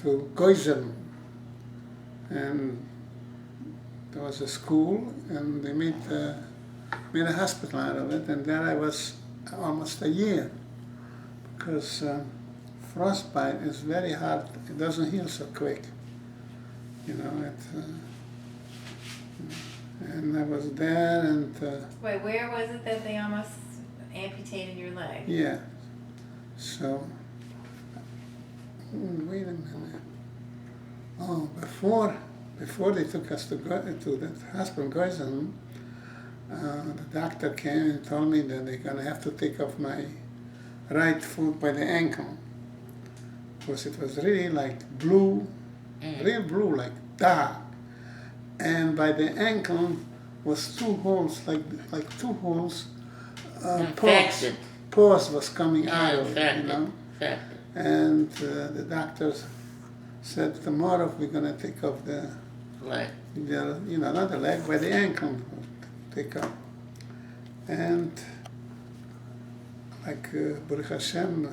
to Goizel, and there was a school, and they made a hospital out of it, and there I was almost a year, because frostbite is very hard. It doesn't heal so quick, and I was there, and Wait, where was it that they almost amputated your leg? yeah, so wait a minute. Oh, before they took us to the hospital, Goizen, the doctor came and told me that they're gonna have to take off my right foot by the ankle, because it was really like blue, real blue, like dark, and by the ankle was 2 holes, like 2 holes. Infected. Pores was coming out of it, Infected. And the doctors said tomorrow we're gonna take off the Leg. not the leg, by the ankle, take off. And like Baruch Hashem,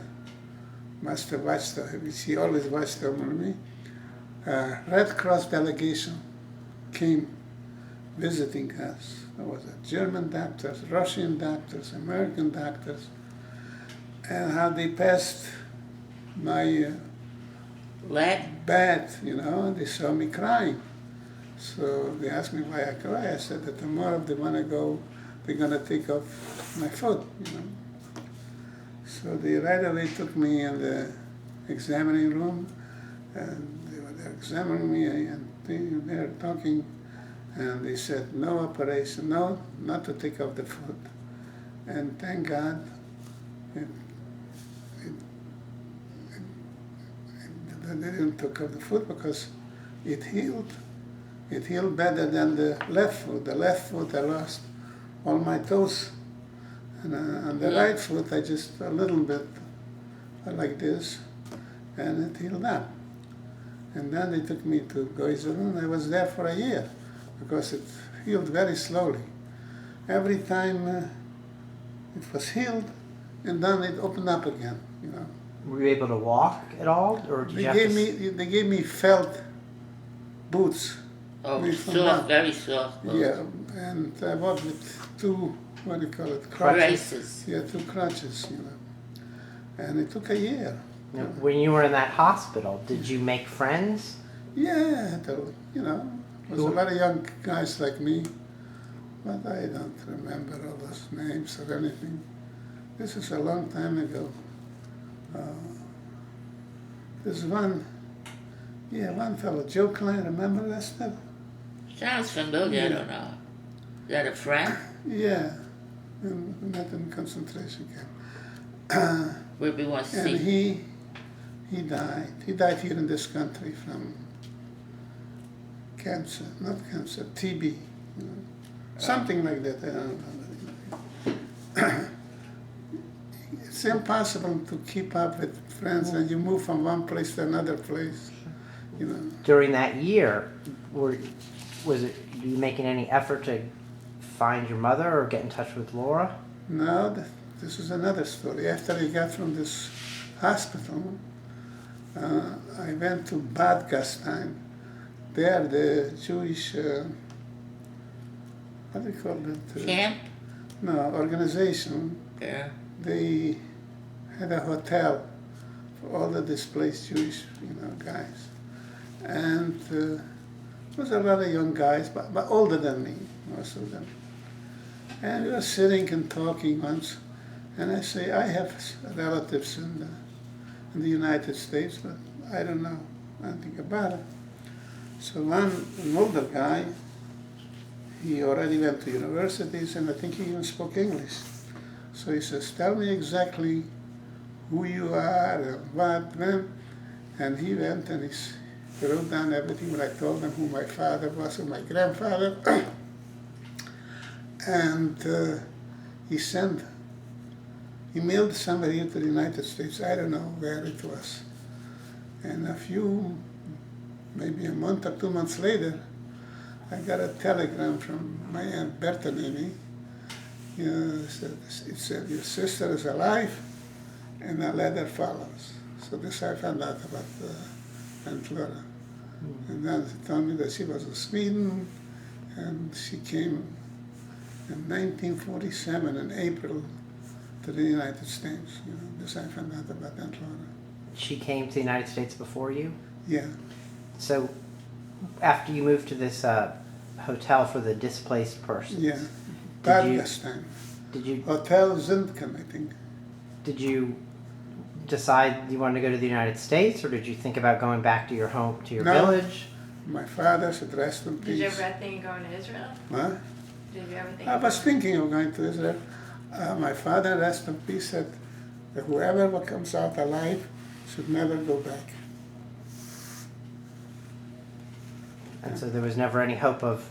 Master watched, he always watched over me. Red Cross delegation came visiting us. There was German doctors, Russian doctors, American doctors, and how they passed my Leg. bed, and they saw me crying. So they asked me why I cry. I said that tomorrow they're gonna take off my foot, So they right away took me in the examining room, and they were they're examining me, and they're talking, and they said, no operation, no, not to take off the foot. And thank God, they didn't take off the foot because it healed. It healed better than the left foot. The left foot, I lost all my toes. And on the right foot, I just a little bit like this, and it healed up. And then they took me to Geyser, and I was there for a year because it healed very slowly. Every time it was healed, and then it opened up again, you know. Were you able to walk at all, or did you have to... They gave me felt boots. Oh, made from soft, that. very soft. Boots. Yeah, and I walked with two, what do you call it, Braces. Yeah, two crutches, you know. And it took a year. Now, when you were in that hospital, did you make friends? Yeah, you know, there was a lot of young guys like me, but I don't remember all those names or anything. This is a long time ago. There's one fellow, Joe Klein, remember Lester? Sounds familiar, I don't know. Is that a friend? Yeah, not in concentration camp. Where we want to And see? he died. He died here in this country from cancer, not cancer, TB, you know. Something like that, I don't know. It's impossible to keep up with friends and you move from one place to another place, you know. During that year, were you making any effort to find your mother or get in touch with Laura? No, this is another story. After I got from this hospital, I went to Bad Gastein. There, the Jewish, what do you call it? Camp? No, organization. Yeah. They had a hotel for all the displaced Jewish, guys. And there was a lot of young guys, but older than me, most of them. And we were sitting and talking once, and I say, I have relatives in the United States, but I don't know anything about it. So an older guy, he already went to universities, and I think he even spoke English. So he says, tell me exactly who you are and what, when. And he went and he wrote down everything when I told him who my father was and my grandfather. And he mailed somebody into the United States. I don't know where it was. And maybe a month or 2 months later, I got a telegram from my Aunt Bertha Nemi. It said, your sister is alive, and a letter follows. So this I found out about Aunt Laura. And then she told me that she was in Sweden, and she came in 1947 in April to the United States. This I found out about Aunt Laura. She came to the United States before you? Yeah. So after you moved to this hotel for the displaced persons, yeah. Badgastein. Did you Hotel Zindken, I think. Did you decide you wanted to go to the United States, or did you think about going back to your home, to your village? My father said, rest in peace. Did you ever think of going to Israel? Huh? Did you ever think? I was thinking of going to Israel. My father, rest in peace, said that whoever comes out alive should never go back. And so there was never any hope of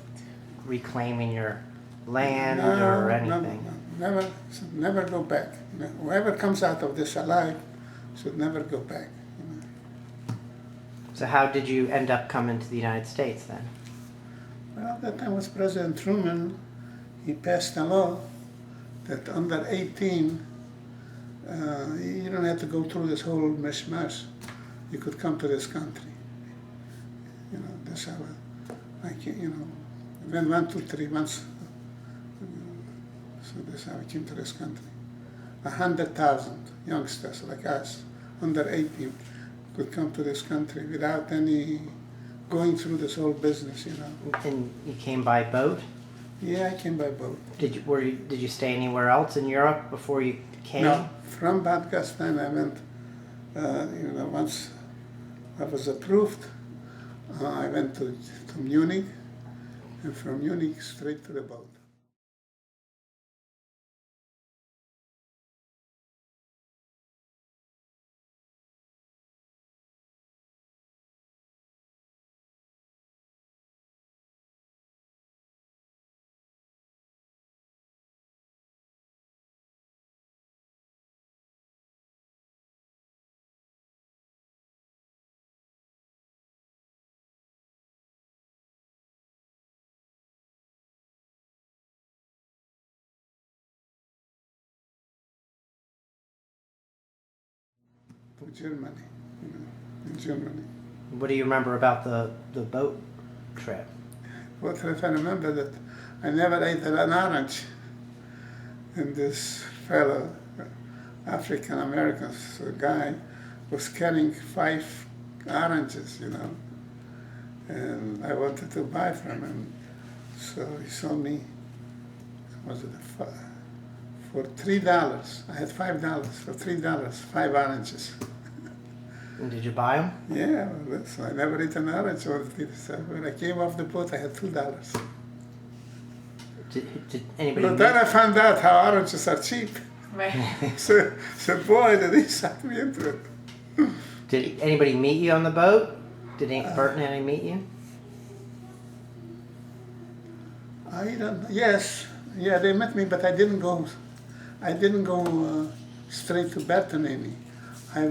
reclaiming your land or anything? No, never go back. Whoever comes out of this alive should never go back. So how did you end up coming to the United States then? Well, that time was President Truman. He passed a law that under 18, you don't have to go through this whole mishmash. You could come to this country. That's how, went 1 to 3 months. So that's how I came to this country. 100,000 youngsters like us, under 18, could come to this country without any going through this whole business, And you came by boat? Yeah, I came by boat. Did you stay anywhere else in Europe before you came? No, from Bad Gastein I went, once I was approved, I went to Munich, and from Munich straight to the boat. To Germany, in Germany. What do you remember about the boat trip? What if I remember that I never ate an orange, and this fellow, African American guy, was carrying 5 oranges, and I wanted to buy from him, so he sold me, was it for $3? I had $5 for $3, 5 oranges. And did you buy them? Yeah, so I never ate an orange. When I came off the boat, I had $2. Did anybody? But then I found out how oranges are cheap. Right. So boy, did he suck me into it. Did anybody meet you on the boat? Did Bert and Annie meet you? I don't. Yes, yeah, they met me, but I didn't go. Straight to Bert and Annie. I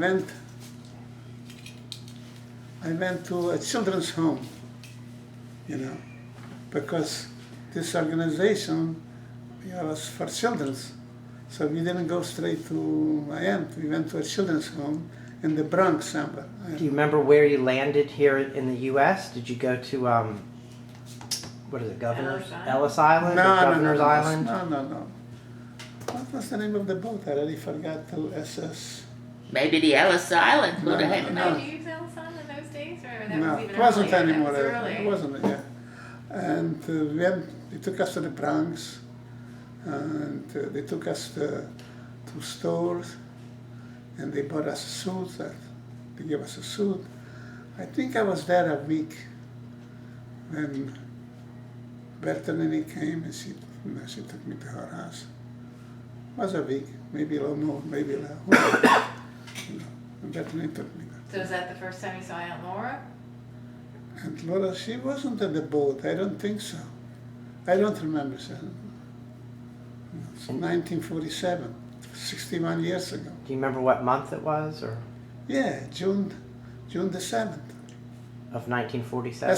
went to a children's home, because this organization was for children. So we didn't go straight to Miami. We went to a children's home in the Bronx somewhere. Do you remember where you landed here in the U.S.? Did you go to what is it, Ellis Island? No, or Governor's Island? No. What was the name of the boat? I already forgot. To SS. Maybe the Ellis Island. Who the heck No. knows? Did you use Ellis Island in those days, or that No, was even it wasn't earlier? anymore. That was earlier. It wasn't, yeah. And they took us to the Bronx, and they took us to stores, and they bought us suits. They gave us a suit. I think I was there a week when Bertolini came, and she took me to her house. It was a week, maybe a little more, maybe a little more. And Bertolini took me there. So was that the first time you saw Aunt Laura? And Laura, she wasn't at the boat. I don't think so. I don't remember. So. It's 1947, 61 years ago. Do you remember what month it was, or Yeah, June the 7th. of 1947?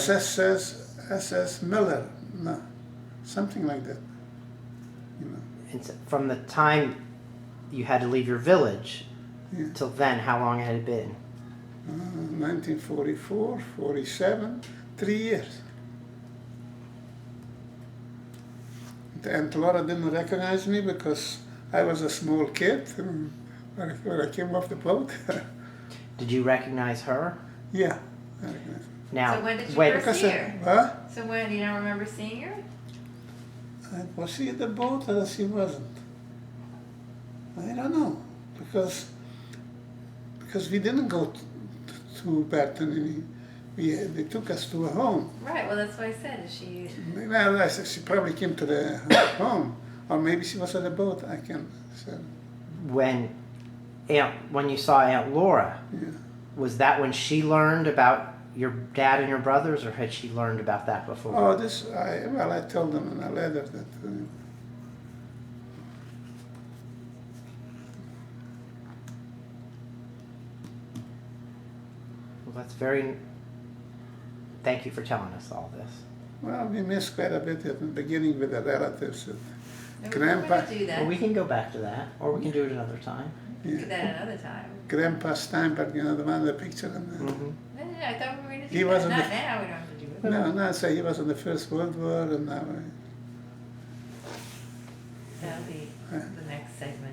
SS Miller, no, something like that. And so from the time you had to leave your village Yeah. till then, how long had it been? 1944, 47, 3 years. And Laura didn't recognize me because I was a small kid when I came off the boat. Did you recognize her? Yeah, I recognize her. Now, So when did you wait, first see her? What? So when, you don't remember seeing her? Was she at the boat or she wasn't? I don't know, because we didn't go to Bertolini. They took us to a home. Right, well, that's what I said. Is she... Well, I said she probably came to the home, or maybe she was at the boat. I can't say. when you saw Aunt Laura, Yeah. was that when she learned about your dad and your brothers, or had she learned about that before? Oh, I told them in a letter that. Well, that's very. Thank you for telling us all this. Well, we missed quite a bit at the beginning with the relatives. No, we Grandpa. can do that. Well, we can go back to that, or we can do it another time. Do that another time. Grandpa Sternberger, the one in the picture. Mm-hmm. No, I thought we were going to do He that. wasn't Not the- now, we don't have to do it. No, so he was in the First World War, and now. That'll be the next segment.